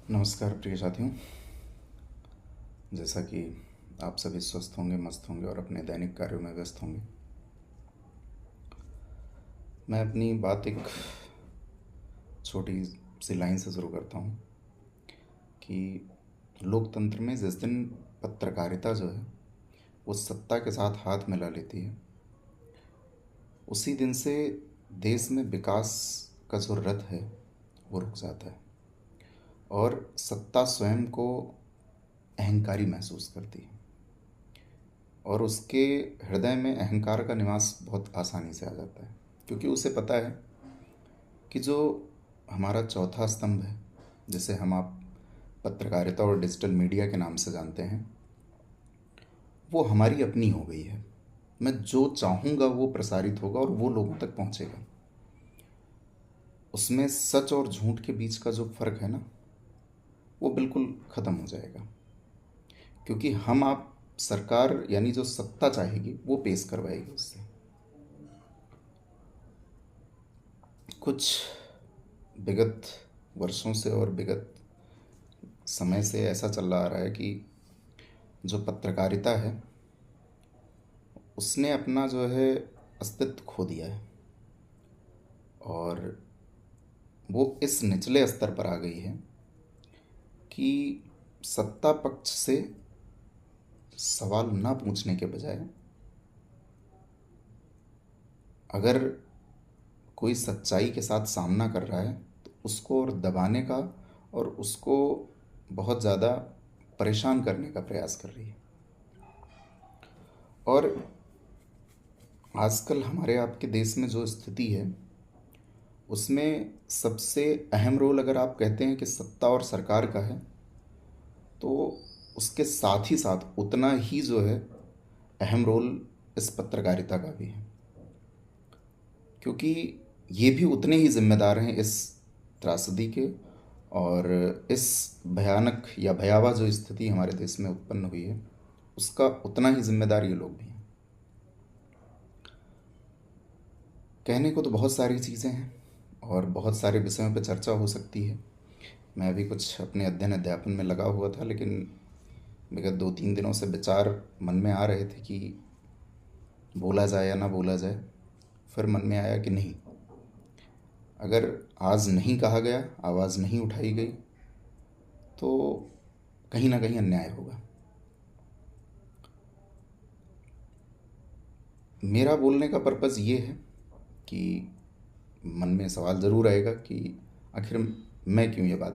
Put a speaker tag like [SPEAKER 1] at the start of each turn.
[SPEAKER 1] नमस्कार प्रिय साथियों। जैसा कि आप सभी स्वस्थ होंगे, मस्त होंगे और अपने दैनिक कार्यों में व्यस्त होंगे, मैं अपनी बात एक छोटी सी लाइन से शुरू करता हूँ कि लोकतंत्र में जिस दिन पत्रकारिता जो है वो सत्ता के साथ हाथ मिला लेती है, उसी दिन से देश में विकास का जो रथ है वो रुक जाता है और सत्ता स्वयं को अहंकारी महसूस करती है और उसके हृदय में अहंकार का निवास बहुत आसानी से आ जाता है, क्योंकि उसे पता है कि जो हमारा चौथा स्तंभ है, जिसे हम आप पत्रकारिता और डिजिटल मीडिया के नाम से जानते हैं, वो हमारी अपनी हो गई है। मैं जो चाहूँगा वो प्रसारित होगा और वो लोगों तक पहुँचेगा। उसमें सच और झूठ के बीच का जो फ़र्क है ना, वो बिल्कुल ख़त्म हो जाएगा, क्योंकि हम आप सरकार यानी जो सत्ता चाहेगी वो पेश करवाएगी उससे। कुछ विगत वर्षों से और विगत समय से ऐसा चल रहा है कि जो पत्रकारिता है उसने अपना जो है अस्तित्व खो दिया है और वो इस निचले स्तर पर आ गई है कि सत्ता पक्ष से सवाल ना पूछने के बजाय अगर कोई सच्चाई के साथ सामना कर रहा है तो उसको और दबाने का और उसको बहुत ज़्यादा परेशान करने का प्रयास कर रही है। और आजकल हमारे आपके देश में जो स्थिति है उसमें सबसे अहम रोल अगर आप कहते हैं कि सत्ता और सरकार का है, तो उसके साथ ही साथ उतना ही जो है अहम रोल इस पत्रकारिता का भी है, क्योंकि ये भी उतने ही जिम्मेदार हैं इस त्रासदी के और इस भयानक या भयावह जो स्थिति हमारे देश में उत्पन्न हुई है उसका उतना ही जिम्मेदार ये लोग भी हैं। कहने को तो बहुत सारी चीज़ें हैं और बहुत सारे विषयों पर चर्चा हो सकती है। मैं अभी कुछ अपने अध्ययन अध्यापन में लगा हुआ था, लेकिन विगत 2-3 दिनों से विचार मन में आ रहे थे कि बोला जाए या ना बोला जाए। फिर मन में आया कि नहीं, अगर आज नहीं कहा गया, आवाज़ नहीं उठाई गई, तो कहीं ना कहीं अन्याय होगा। मेरा बोलने का पर्पज़ ये है कि मन में सवाल ज़रूर आएगा कि आखिर मैं क्यों ये बात